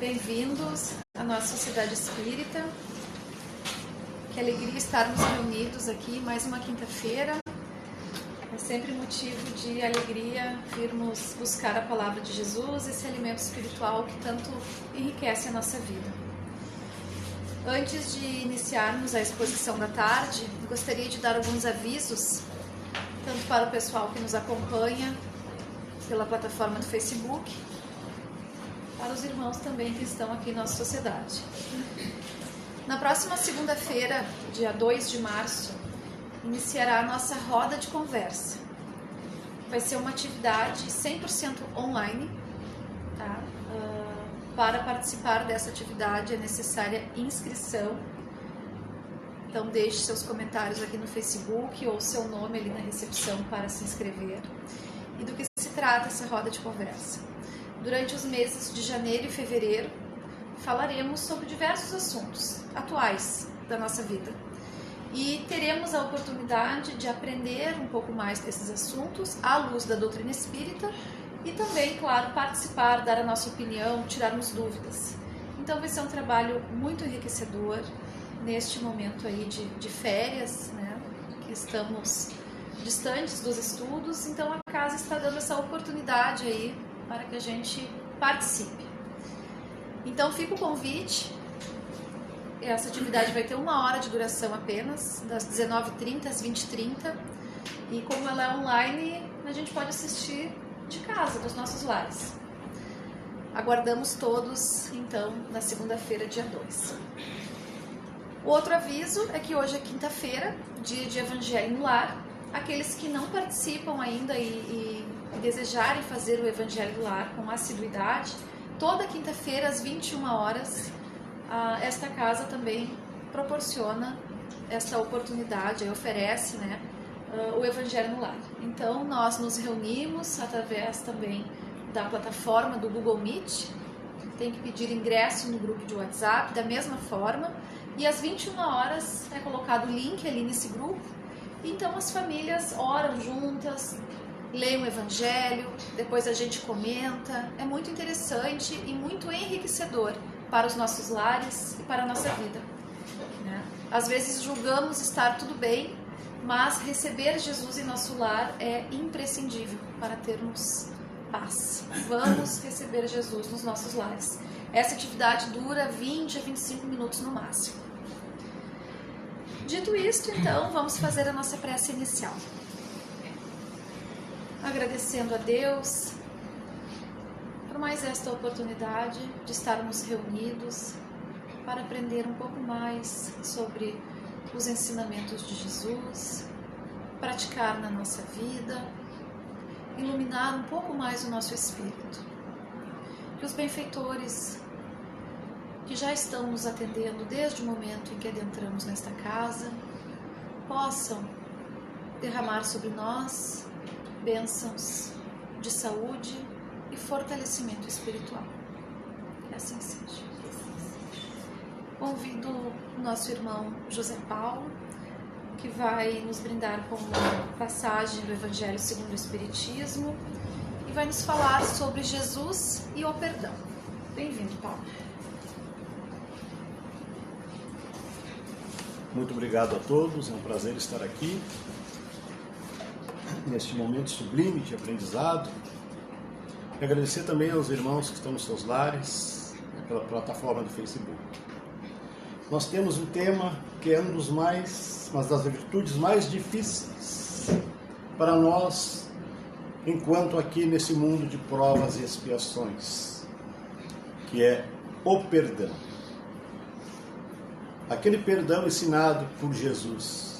Bem-vindos à nossa Sociedade Espírita. Que alegria estarmos reunidos aqui mais uma quinta-feira. É sempre motivo de alegria virmos buscar a Palavra de Jesus, esse alimento espiritual que tanto enriquece a nossa vida. Antes de iniciarmos a exposição da tarde, gostaria de dar alguns avisos, tanto para o pessoal que nos acompanha pela plataforma do Facebook, para os irmãos também que estão aqui na nossa sociedade. Na próxima segunda-feira, dia 2 de março, iniciará a nossa roda de conversa. Vai ser uma atividade 100% online, tá? Para participar dessa atividade é necessária inscrição. Então deixe seus comentários aqui no Facebook ou seu nome ali na recepção para se inscrever. E do que se trata essa roda de conversa? Durante os meses de janeiro e fevereiro, falaremos sobre diversos assuntos atuais da nossa vida. E teremos a oportunidade de aprender um pouco mais desses assuntos à luz da doutrina espírita e também, claro, participar, dar a nossa opinião, tirarmos dúvidas. Então vai ser um trabalho muito enriquecedor neste momento aí de férias, né? Que estamos distantes dos estudos, então a casa está dando essa oportunidade aí para que a gente participe. Então fica o convite. Essa atividade vai ter 1 hora de duração apenas, das 19h30 às 20h30. E como ela é online, a gente pode assistir de casa, dos nossos lares. Aguardamos todos, então, na segunda-feira, dia 2. O outro aviso é que hoje é quinta-feira, dia de Evangelho no Lar. Aqueles que não participam ainda e desejarem fazer o Evangelho no Lar com assiduidade, toda quinta-feira, às 21 horas, esta casa também proporciona esta oportunidade, oferece, né, o Evangelho no Lar. Então, nós nos reunimos através também da plataforma do Google Meet, tem que pedir ingresso no grupo de WhatsApp, da mesma forma, e às 21 horas é colocado o link ali nesse grupo, então as famílias oram juntas, leem o Evangelho, depois a gente comenta, é muito interessante e muito enriquecedor para os nossos lares e para a nossa vida, né? Às vezes julgamos estar tudo bem, mas receber Jesus em nosso lar é imprescindível para termos paz. Vamos receber Jesus nos nossos lares. Essa atividade dura 20 a 25 minutos no máximo. Dito isto, então, vamos fazer a nossa prece inicial. Agradecendo a Deus por mais esta oportunidade de estarmos reunidos para aprender um pouco mais sobre os ensinamentos de Jesus, praticar na nossa vida, iluminar um pouco mais o nosso espírito. Que os benfeitores que já estão nos atendendo desde o momento em que adentramos nesta casa possam derramar sobre nós bênçãos de saúde e fortalecimento espiritual. Que assim seja. Convido o nosso irmão José Paulo, que vai nos brindar com uma passagem do Evangelho segundo o Espiritismo e vai nos falar sobre Jesus e o perdão. Bem-vindo, Paulo. Muito obrigado a todos, é um prazer estar aqui neste momento sublime de aprendizado. E agradecer também aos irmãos que estão nos seus lares, pela plataforma do Facebook. Nós temos um tema que é uma das virtudes mais difíceis para nós, enquanto aqui nesse mundo de provas e expiações, que é o perdão. Aquele perdão ensinado por Jesus,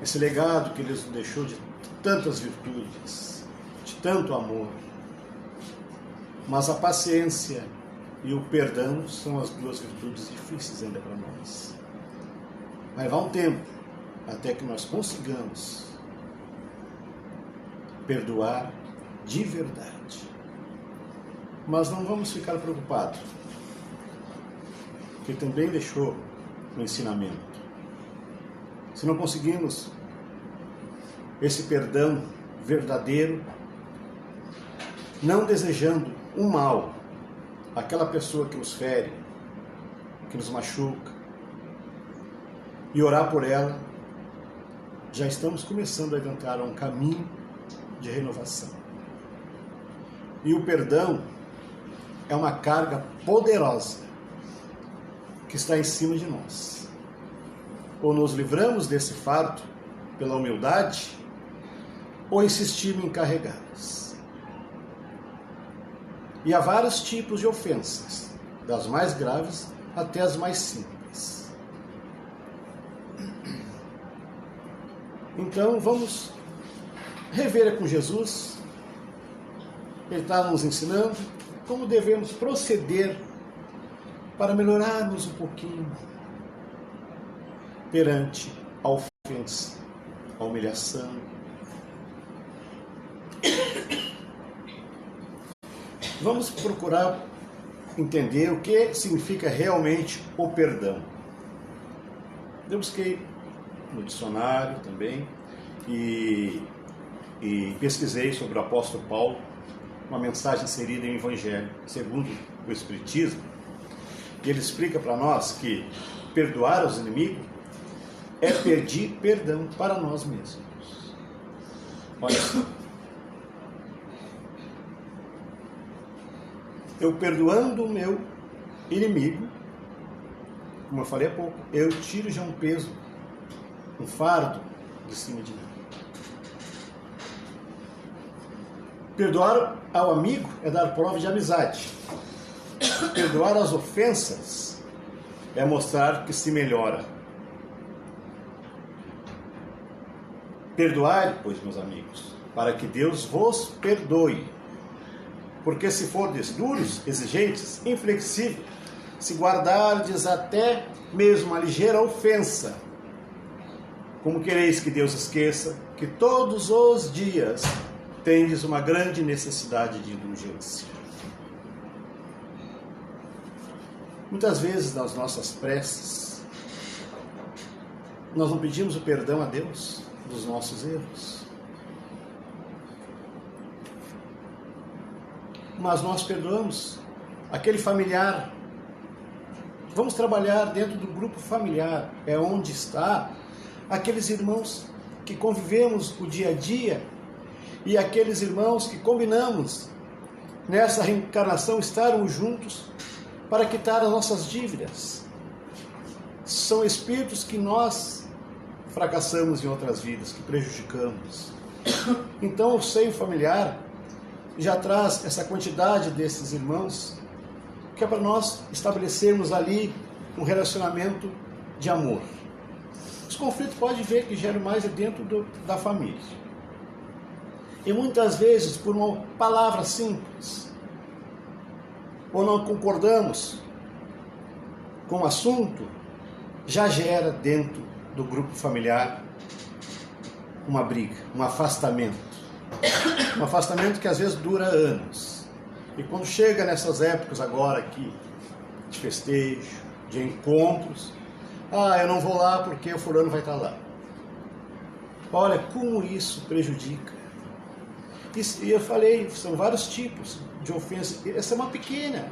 esse legado que Ele nos deixou de tantas virtudes, de tanto amor. Mas a paciência e o perdão são as duas virtudes difíceis ainda para nós. Vai levar um tempo até que nós consigamos perdoar de verdade. Mas não vamos ficar preocupados, porque também deixou o ensinamento. Se não conseguimos esse perdão verdadeiro, não desejando o mal, aquela pessoa que nos fere, que nos machuca, e orar por ela, já estamos começando a adentrar um caminho de renovação. E o perdão é uma carga poderosa que está em cima de nós. Ou nos livramos desse fardo pela humildade, ou insistimos em carregá-los. E há vários tipos de ofensas, das mais graves até as mais simples. Então vamos rever com Jesus. Ele está nos ensinando como devemos proceder para melhorarmos um pouquinho perante a ofensa, a humilhação. Vamos procurar entender o que significa realmente o perdão. Eu busquei no dicionário também e pesquisei sobre o apóstolo Paulo, uma mensagem inserida em Evangelho segundo o Espiritismo, e ele explica para nós que perdoar os inimigos é pedir perdão para nós mesmos. Olha só. Eu perdoando o meu inimigo, como eu falei há pouco, eu tiro já um peso, um fardo de cima de mim. Perdoar ao amigo é dar prova de amizade. Perdoar as ofensas é mostrar que se melhora. Perdoai, pois, meus amigos, para que Deus vos perdoe. Porque se fordes duros, exigentes, inflexíveis, se guardardes até mesmo a ligeira ofensa, como quereis que Deus esqueça que todos os dias tendes uma grande necessidade de indulgência. Muitas vezes nas nossas preces, nós não pedimos o perdão a Deus dos nossos erros, mas nós perdoamos aquele familiar. Vamos trabalhar dentro do grupo familiar, é onde está aqueles irmãos que convivemos o dia a dia e aqueles irmãos que combinamos nessa reencarnação estarmos juntos para quitar as nossas dívidas. São espíritos que nós fracassamos em outras vidas, que prejudicamos. Então o seio familiar já traz essa quantidade desses irmãos, que é para nós estabelecermos ali um relacionamento de amor. Os conflitos pode ver que geram mais dentro da família. E muitas vezes por uma palavra simples, ou não concordamos com o assunto, já gera dentro do grupo familiar uma briga, um afastamento. Um afastamento que às vezes dura anos. E quando chega nessas épocas agora aqui, de festejo, de encontros, eu não vou lá porque o fulano vai estar lá. Olha como isso prejudica. E eu falei, são vários tipos de ofensa. Essa é uma pequena.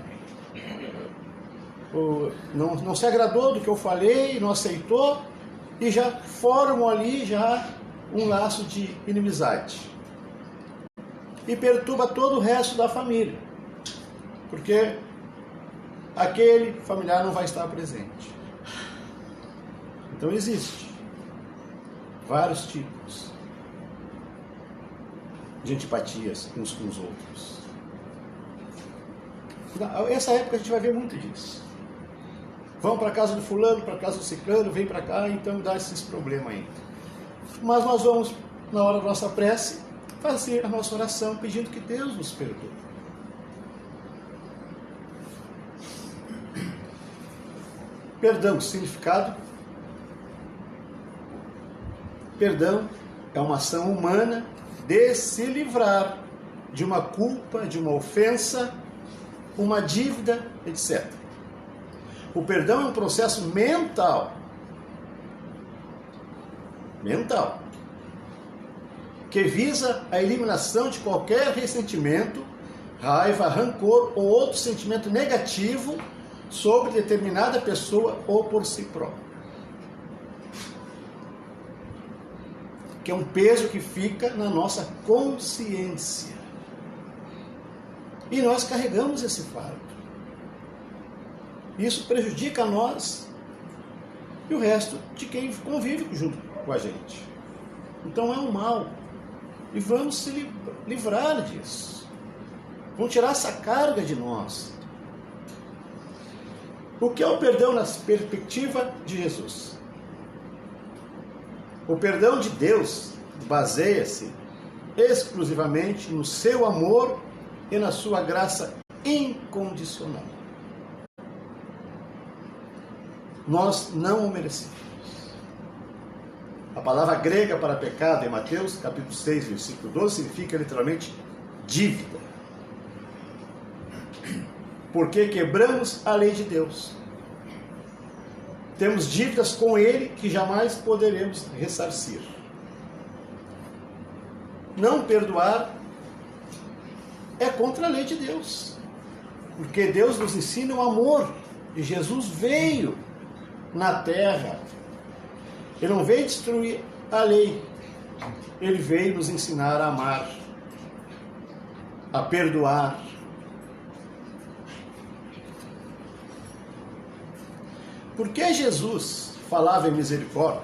Não se agradou do que eu falei, não aceitou, e já formam ali já um laço de inimizade. E perturba todo o resto da família. Porque aquele familiar não vai estar presente. Então existe vários tipos de antipatias uns com os outros. Nessa época a gente vai ver muito disso. Vão para a casa do fulano, para a casa do ciclano, vem para cá, então dá esses problemas ainda. Mas nós vamos, na hora da nossa prece, fazer a nossa oração pedindo que Deus nos perdoe. Perdão, significado. Perdão é uma ação humana de se livrar de uma culpa, de uma ofensa, uma dívida, etc. O perdão é um processo mental, que visa a eliminação de qualquer ressentimento raiva, rancor ou outro sentimento negativo sobre determinada pessoa ou por si próprio. Que é um peso que fica na nossa consciência. E nós carregamos esse fardo. Isso prejudica a nós e o resto de quem convive junto com a gente. Então é um mal. E vamos se livrar disso. Vamos tirar essa carga de nós. O que é o perdão na perspectiva de Jesus? O perdão de Deus baseia-se exclusivamente no seu amor e na sua graça incondicional. Nós não o merecemos. A palavra grega para pecado em Mateus, capítulo 6, versículo 12, significa literalmente dívida. Porque quebramos a lei de Deus. Temos dívidas com Ele que jamais poderemos ressarcir. Não perdoar é contra a lei de Deus. Porque Deus nos ensina o amor. E Jesus veio na terra. Ele não veio destruir a lei. Ele veio nos ensinar a amar, a perdoar. Por que Jesus falava em misericórdia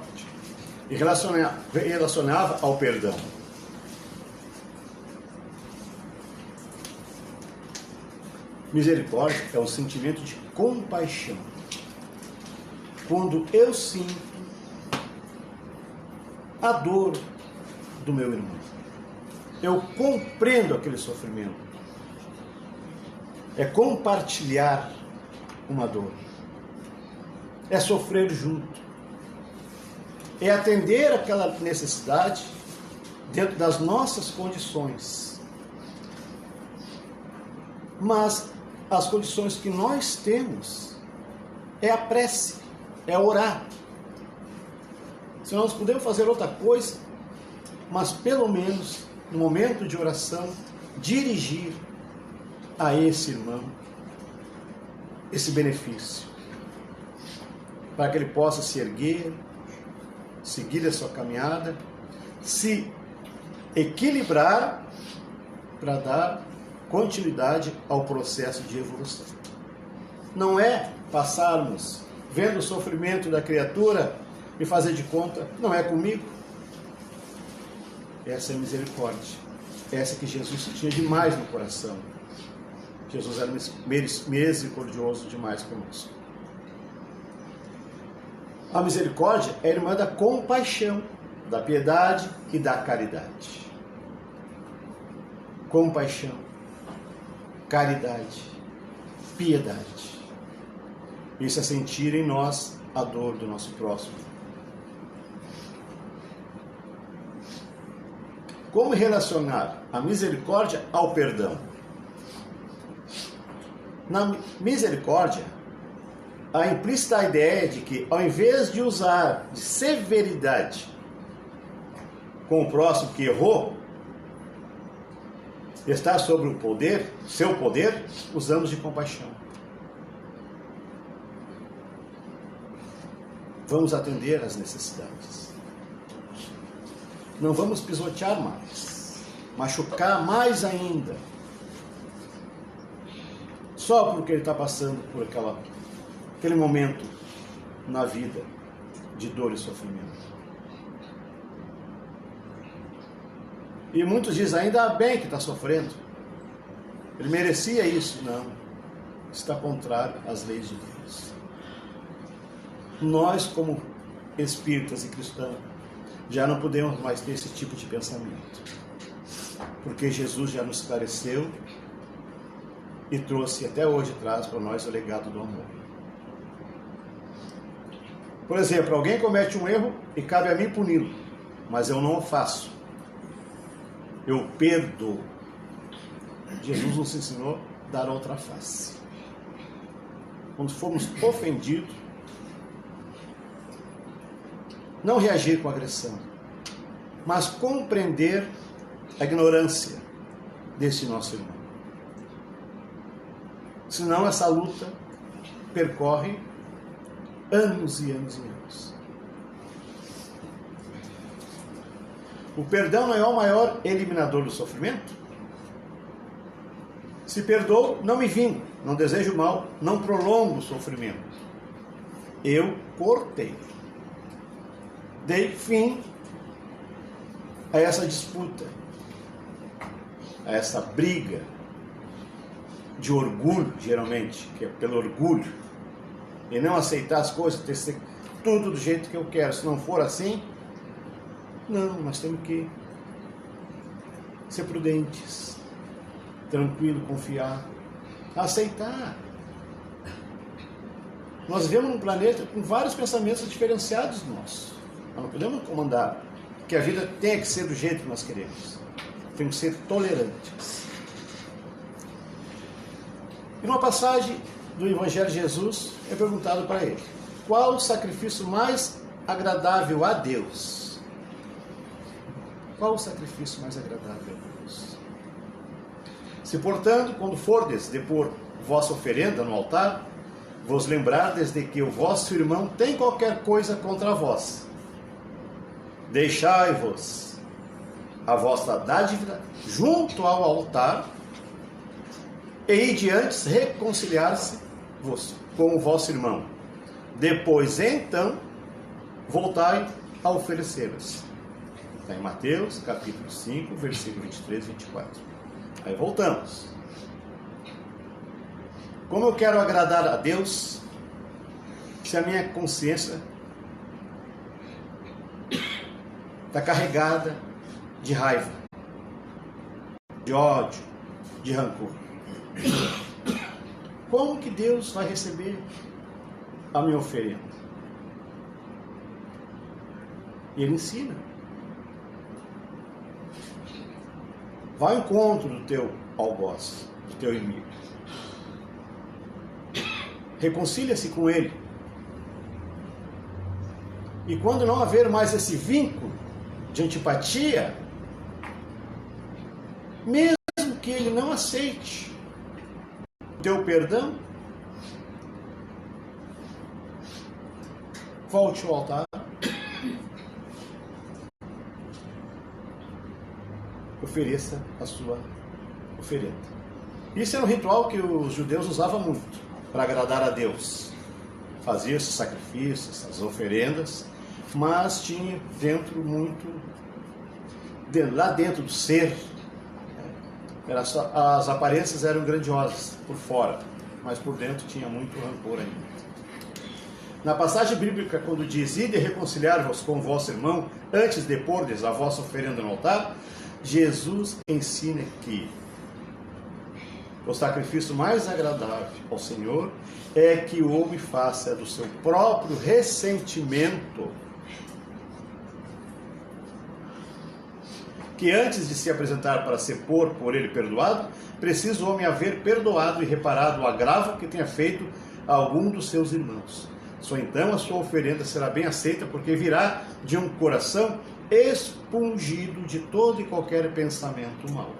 e relacionava ao perdão? Misericórdia é o sentimento de compaixão. Quando eu sinto a dor do meu irmão, eu compreendo aquele sofrimento. É compartilhar uma dor. É sofrer junto. É atender aquela necessidade dentro das nossas condições. Mas as condições que nós temos é a prece, é orar. Se nós podemos fazer outra coisa, mas pelo menos no momento de oração, dirigir a esse irmão esse benefício, para que ele possa se erguer, seguir a sua caminhada, se equilibrar para dar continuidade ao processo de evolução. Não é passarmos vendo o sofrimento da criatura e fazer de conta, não é comigo. Essa é a misericórdia. Essa que Jesus tinha demais no coração. Jesus era misericordioso demais conosco. A misericórdia é a irmã da compaixão, da piedade e da caridade. Compaixão, caridade, piedade. Isso é sentir em nós a dor do nosso próximo. Como relacionar a misericórdia ao perdão? Na misericórdia, há implícita a ideia de que, ao invés de usar de severidade com o próximo que errou, está sobre o poder, seu poder, usamos de compaixão. Vamos atender às necessidades. Não vamos pisotear mais, machucar mais ainda, só porque ele está passando por aquele momento na vida de dor e sofrimento. E muitos dizem, ainda bem que está sofrendo, ele merecia isso. Não, está contrário às leis de Deus. Nós, como espíritas e cristãos, já não podemos mais ter esse tipo de pensamento, porque Jesus já nos esclareceu e trouxe, até hoje traz para nós o legado do amor. Por exemplo, alguém comete um erro e cabe a mim puni-lo, mas eu não o faço. Eu perdoo. Jesus nos ensinou a dar outra face. Quando formos ofendidos, não reagir com agressão, mas compreender a ignorância desse nosso irmão. Senão essa luta percorre anos e anos e anos. O perdão não é o maior eliminador do sofrimento? Se perdoo, não me vingo, não desejo mal, não prolongo o sofrimento. Eu cortei. Dei fim a essa disputa, a essa briga de orgulho, geralmente, que é pelo orgulho, e não aceitar as coisas, ter que ser tudo do jeito que eu quero. Se não for assim, não, nós temos que ser prudentes, tranquilo, confiar, aceitar. Nós vivemos num planeta com vários pensamentos diferenciados nossos. Nós não podemos comandar que a vida tenha que ser do jeito que nós queremos. Temos que ser tolerantes. E numa passagem do Evangelho de Jesus, é perguntado para ele: qual o sacrifício mais agradável a Deus? Qual o sacrifício mais agradável a Deus? Se, portanto, quando fordes depor vossa oferenda no altar, vos lembrardes de que o vosso irmão tem qualquer coisa contra vós, deixai-vos a vossa dádiva junto ao altar, e ide antes reconciliar-se com o vosso irmão. Depois, então, voltai a oferecê-las. Está em Mateus, capítulo 5, versículo 23 e 24. Aí voltamos. Como eu quero agradar a Deus, se a minha consciência está carregada de raiva, de ódio, de rancor? Como que Deus vai receber a minha oferenda? E Ele ensina. Vai ao encontro do teu algoz, do teu inimigo. Reconcilia-se com ele. E quando não haver mais esse vínculo de antipatia, mesmo que ele não aceite o teu perdão, volte ao altar, ofereça a sua oferenda. Isso era um ritual que os judeus usavam muito para agradar a Deus. Fazia esses sacrifícios, essas oferendas, mas tinha dentro muito, lá dentro do ser, as aparências eram grandiosas por fora, mas por dentro tinha muito rancor ainda. Na passagem bíblica, quando diz: ide reconciliar-vos com o vosso irmão antes de pordes a vossa oferenda no altar, Jesus ensina que o sacrifício mais agradável ao Senhor é que o homem faça do seu próprio ressentimento, que antes de se apresentar para ser por ele perdoado, precisa o homem haver perdoado e reparado o agravo que tenha feito a algum dos seus irmãos. Só então a sua oferenda será bem aceita, porque virá de um coração expungido de todo e qualquer pensamento mau.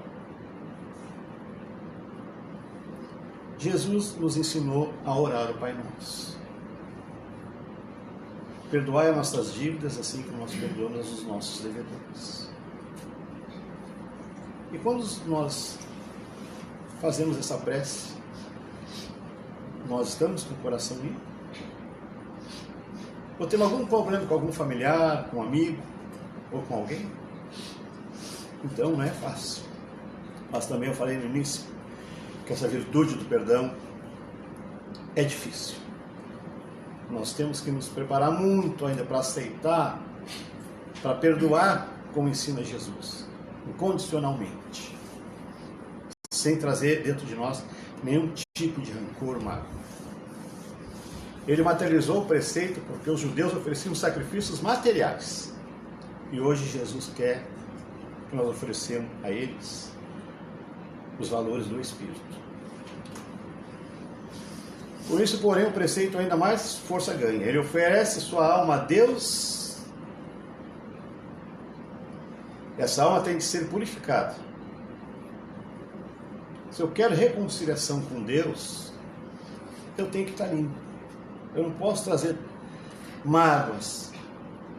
Jesus nos ensinou a orar o Pai Nosso. Perdoai as nossas dívidas, assim como nós perdoamos os nossos devedores. E quando nós fazemos essa prece, nós estamos com o coração limpo? Ou temos algum problema com algum familiar, com um amigo, ou com alguém? Então não é fácil. Mas também eu falei no início que essa virtude do perdão é difícil. Nós temos que nos preparar muito ainda para aceitar, para perdoar como ensina Jesus, incondicionalmente, sem trazer dentro de nós nenhum tipo de rancor, mágoa. Ele materializou o preceito porque os judeus ofereciam sacrifícios materiais. E hoje Jesus quer que nós oferecemos a eles os valores do Espírito. Por isso, porém, o preceito ainda mais força ganha. Ele oferece sua alma a Deus. Essa alma tem que ser purificada. Se eu quero reconciliação com Deus, eu tenho que estar limpo. Eu não posso trazer mágoas,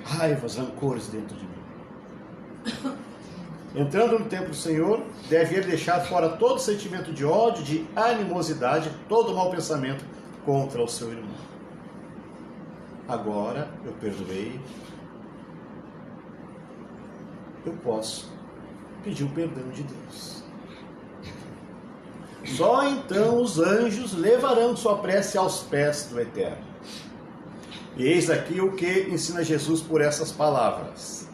raivas, rancores dentro de mim. Entrando no templo do Senhor, deve ele deixar fora todo sentimento de ódio, de animosidade, todo mau pensamento contra o seu irmão. Agora eu perdoei, eu posso pedir o perdão de Deus. Só então os anjos levarão sua prece aos pés do Eterno. E eis aqui o que ensina Jesus por essas palavras: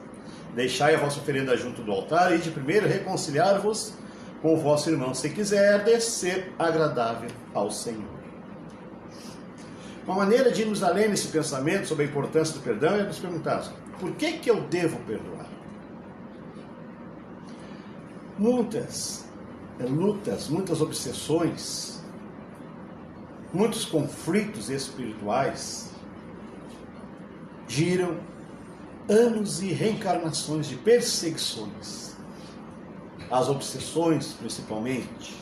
deixai a vossa oferenda junto do altar e de primeiro reconciliar-vos com o vosso irmão, se quiserdes ser agradável ao Senhor. Uma maneira de irmos além nesse pensamento sobre a importância do perdão é nos perguntarmos: por que eu devo perdoar? Muitas lutas, muitas obsessões, muitos conflitos espirituais giram anos e reencarnações de perseguições, as obsessões principalmente,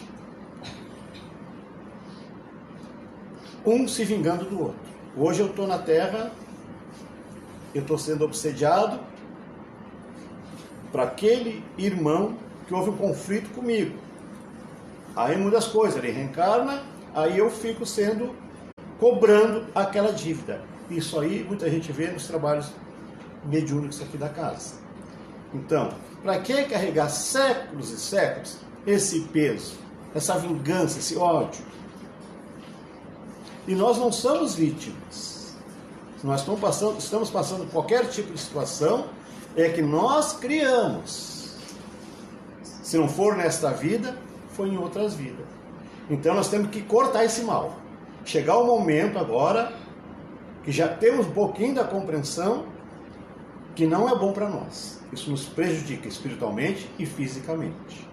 um se vingando do outro. Hoje eu estou na Terra, eu estou sendo obsediado para aquele irmão que houve um conflito comigo. Aí muda as coisas, ele reencarna, aí eu fico cobrando aquela dívida. Isso aí muita gente vê nos trabalhos mediúnicos aqui da casa. Então, para que carregar séculos e séculos esse peso, essa vingança, esse ódio? E nós não somos vítimas. Nós estamos passando qualquer tipo de situação, é que nós criamos. Se não for nesta vida, foi em outras vidas. Então nós temos que cortar esse mal. Chegar o momento agora que já temos um pouquinho da compreensão que não é bom para nós. Isso nos prejudica espiritualmente e fisicamente.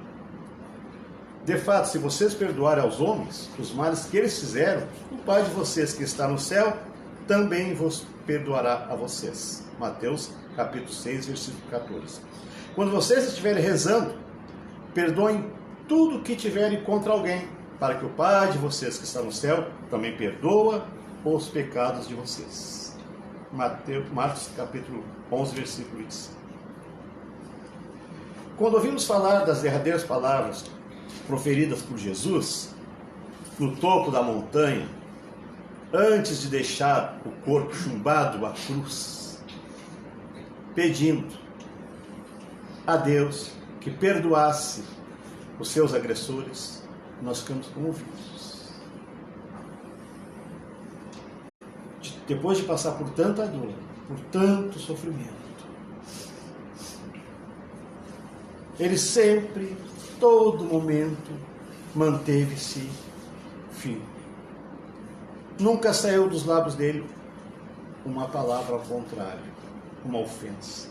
De fato, se vocês perdoarem aos homens os males que eles fizeram, o Pai de vocês que está no céu também vos perdoará a vocês. Mateus capítulo 6, versículo 14. Quando vocês estiverem rezando, perdoem tudo que tiverem contra alguém, para que o Pai de vocês que está no céu também perdoa os pecados de vocês. Marcos capítulo 11, versículo 25. Quando ouvimos falar das derradeiras palavras proferidas por Jesus, no topo da montanha, antes de deixar o corpo chumbado à cruz, pedindo a Deus que perdoasse os seus agressores, nós ficamos comovidos. Depois de passar por tanta dor, por tanto sofrimento, ele sempre, todo momento, manteve-se firme. Nunca saiu dos lábios dele uma palavra ao contrário, uma ofensa.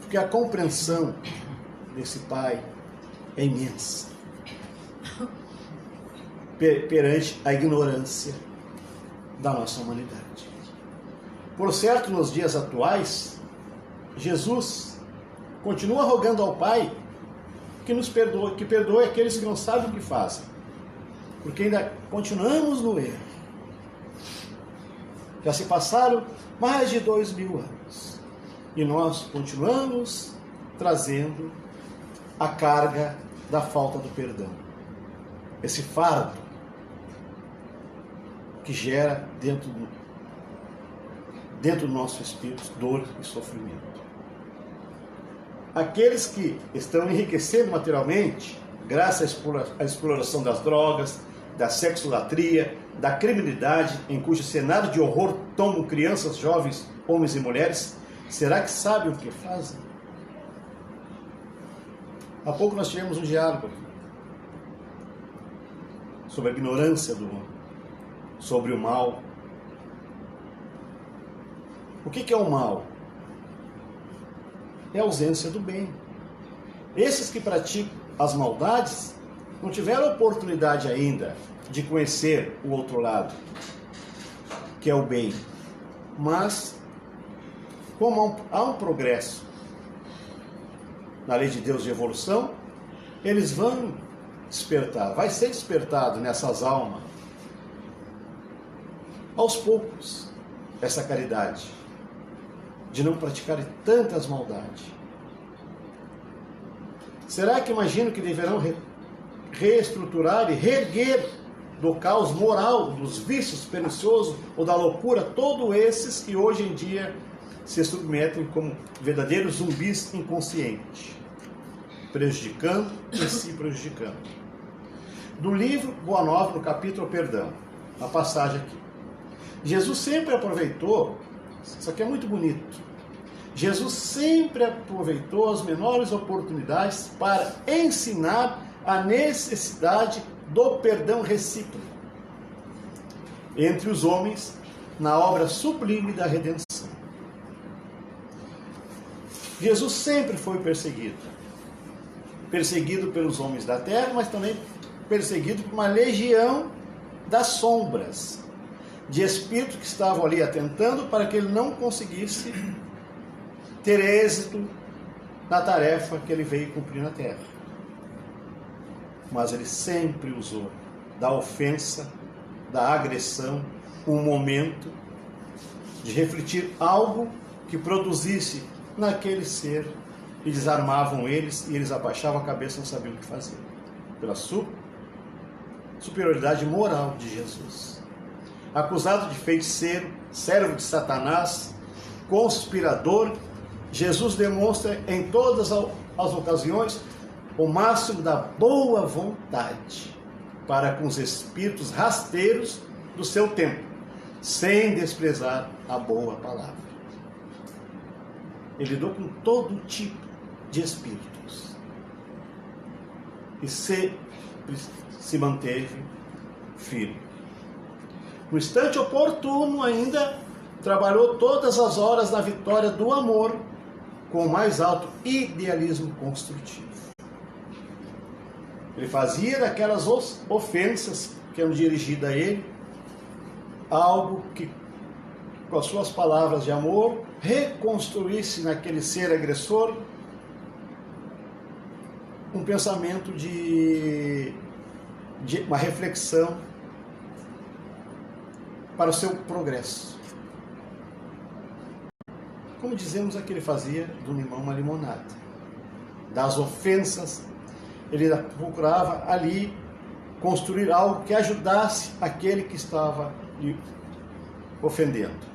Porque a compreensão desse pai é imensa perante a ignorância da nossa humanidade. Por certo, nos dias atuais, Jesus continua rogando ao Pai que nos perdoe, que perdoe aqueles que não sabem o que fazem, porque ainda continuamos no erro. Já se passaram mais de 2000 anos e nós continuamos trazendo a carga da falta do perdão. Esse fardo que gera dentro do nosso espírito dor e sofrimento. Aqueles que estão enriquecendo materialmente, graças à exploração das drogas, da sexolatria, da criminalidade, em cujo cenário de horror tomam crianças, jovens, homens e mulheres, será que sabem o que fazem? Há pouco nós tivemos um diálogo sobre a ignorância do homem, sobre o mal. O que é o mal? É a ausência do bem. Esses que praticam as maldades não tiveram oportunidade ainda de conhecer o outro lado, que é o bem. Mas, como há um progresso na lei de Deus de evolução, eles vão despertar, vai ser despertado nessas almas aos poucos essa caridade, de não praticar tantas maldades. Será que imaginam que deverão reestruturar e reerguer do caos moral, dos vícios perniciosos ou da loucura, todos esses que hoje em dia se submetem como verdadeiros zumbis inconscientes, prejudicando e se prejudicando? Do livro Boa Nova, no capítulo Perdão, a passagem aqui. Jesus sempre aproveitou, isso aqui é muito bonito, Jesus sempre aproveitou as menores oportunidades para ensinar a necessidade do perdão recíproco entre os homens na obra sublime da redenção. Jesus sempre foi perseguido pelos homens da terra, mas também perseguido por uma legião das sombras, de espíritos que estavam ali atentando para que ele não conseguisse ter êxito na tarefa que ele veio cumprir na terra. Mas ele sempre usou da ofensa, da agressão, um momento de refletir algo que produzisse naquele ser, e desarmavam eles, e eles abaixavam a cabeça e não sabiam o que fazer, pela superioridade moral de Jesus. Acusado de feiticeiro, servo de Satanás, conspirador, Jesus demonstra em todas as ocasiões o máximo da boa vontade para com os espíritos rasteiros do seu tempo, sem desprezar a boa palavra. Ele lidou com todo tipo de espíritos e sempre se manteve firme. No instante oportuno ainda trabalhou todas as horas na vitória do amor com o mais alto idealismo construtivo. Ele fazia daquelas ofensas que eram dirigidas a ele algo que, com as suas palavras de amor, reconstruísse naquele ser agressor um pensamento de uma reflexão para o seu progresso. Como dizemos, que ele fazia do limão uma limonada. Das ofensas, ele procurava ali construir algo que ajudasse aquele que estava lhe ofendendo.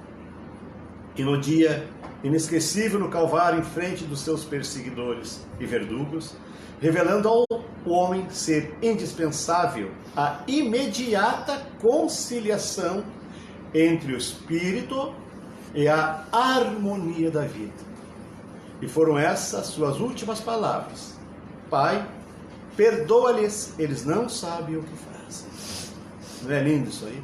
E no dia inesquecível no Calvário, em frente dos seus perseguidores e verdugos, revelando ao homem ser indispensável a imediata conciliação entre o espírito e a harmonia da vida. E foram essas suas últimas palavras: Pai, perdoa-lhes, eles não sabem o que fazem. Não é lindo isso aí?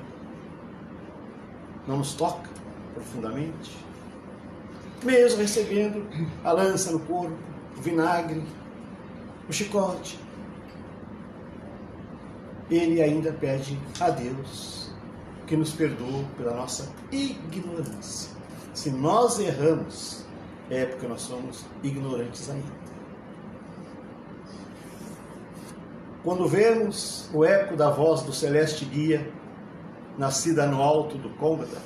Não nos toca profundamente? Mesmo recebendo a lança no corpo, o vinagre, o chicote, ele ainda pede a Deus que nos perdoe pela nossa ignorância. Se nós erramos, é porque nós somos ignorantes ainda. Quando vemos o eco da voz do celeste guia, nascida no alto do cômoda,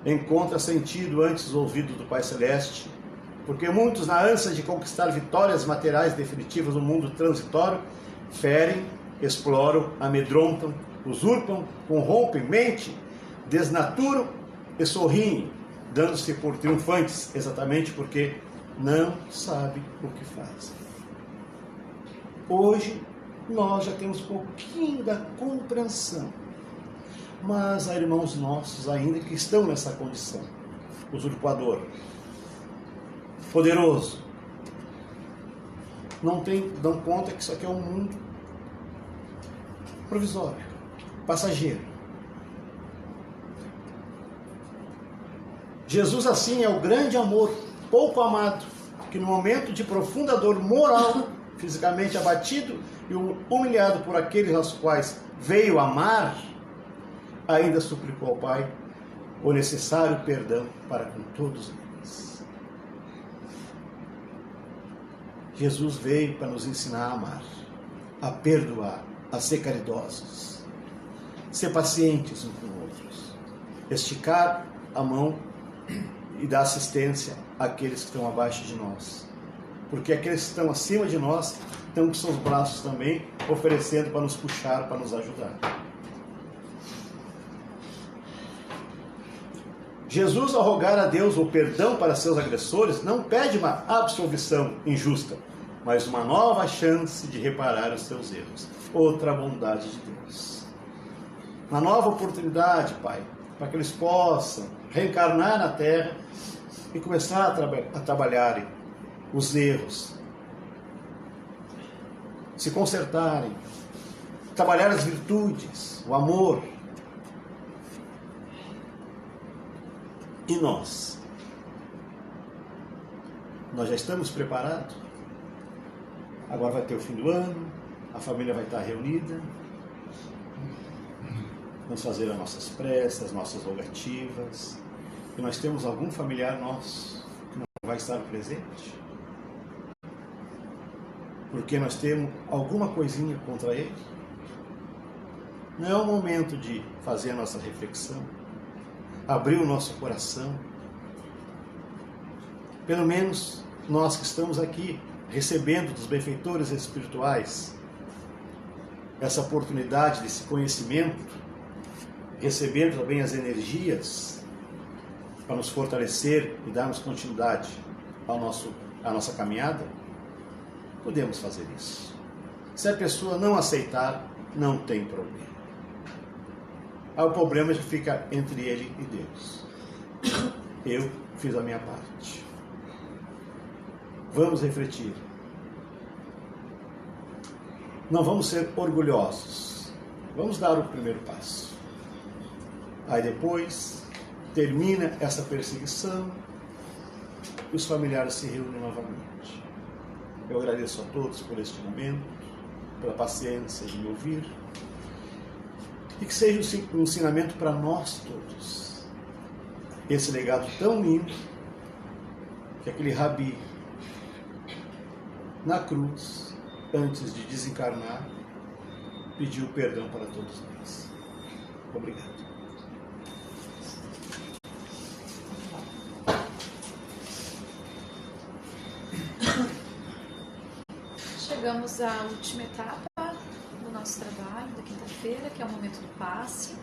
encontra sentido antes os ouvidos do Pai Celeste, porque muitos, na ânsia de conquistar vitórias materiais definitivas no mundo transitório, ferem, exploram, amedrontam, usurpam, corrompem mente, desnaturam e sorriem, dando-se por triunfantes, exatamente porque não sabem o que fazem. Hoje, nós já temos um pouquinho da compreensão, mas há irmãos nossos ainda que estão nessa condição. Usurpador, poderoso, não dão conta que isso aqui é um mundo provisório, passageiro. Jesus, assim, é o grande amor, pouco amado, que no momento de profunda dor moral, fisicamente abatido e humilhado por aqueles aos quais veio amar, ainda suplicou ao Pai o necessário perdão para com todos eles. Jesus veio para nos ensinar a amar, a perdoar, a ser caridosos, ser pacientes uns com os outros. esticar a mão e dar assistência àqueles que estão abaixo de nós. Porque aqueles que estão acima de nós estão com seus braços também oferecendo para nos puxar, para nos ajudar. Jesus, ao rogar a Deus o perdão para seus agressores, não pede uma absolvição injusta, mas uma nova chance de reparar os seus erros. Outra bondade de Deus. Uma nova oportunidade, Pai, para que eles possam reencarnar na Terra e começar a trabalharem os erros, se consertarem, trabalhar as virtudes, o amor. E nós? Nós já estamos preparados? Agora vai ter o fim do ano, a família vai estar reunida, vamos fazer as nossas preces, as nossas rogativas. E nós temos algum familiar nosso que não vai estar presente? Porque nós temos alguma coisinha contra ele? Não é o momento de fazer a nossa reflexão, abrir o nosso coração. Pelo menos nós que estamos aqui recebendo dos benfeitores espirituais essa oportunidade desse conhecimento, recebendo também as energias para nos fortalecer e darmos continuidade à nossa caminhada, podemos fazer isso. Se a pessoa não aceitar, não tem problema. O problema já fica entre ele e Deus. Eu fiz a minha parte. Vamos refletir. Não vamos ser orgulhosos. Vamos dar o primeiro passo. Aí depois, termina essa perseguição e os familiares se reúnem novamente. Eu agradeço a todos por este momento, pela paciência de me ouvir. E que seja um ensinamento para nós todos. Esse legado tão lindo que aquele Rabi, na cruz, antes de desencarnar, pediu perdão para todos nós. Obrigado. Chegamos à última etapa do nosso trabalho da quinta-feira, que é o momento do passe.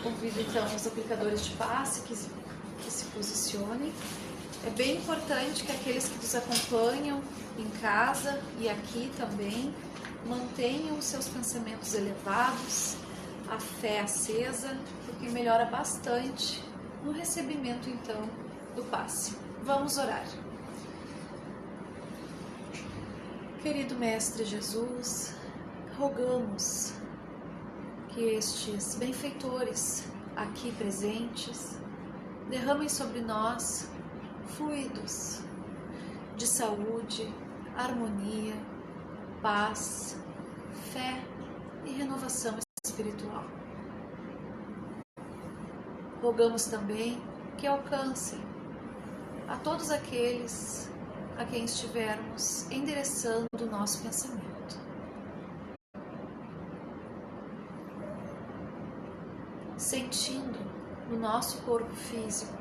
Convido então os aplicadores de passe que se posicionem. É bem importante que aqueles que nos acompanham em casa e aqui também mantenham os seus pensamentos elevados, a fé acesa, porque melhora bastante no recebimento então do passe. Vamos orar. Querido Mestre Jesus, rogamos que estes benfeitores aqui presentes derramem sobre nós fluidos de saúde, harmonia, paz, fé e renovação espiritual. Rogamos também que alcancem a todos aqueles a quem estivermos endereçando o nosso pensamento. Sentindo no nosso corpo físico,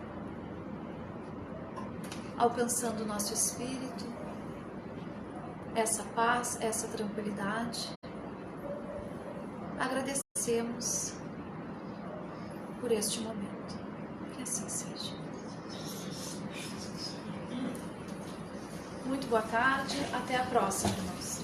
alcançando o nosso espírito, essa paz, essa tranquilidade. Agradecemos por este momento. Que assim seja. Muito boa tarde, até a próxima, irmãos.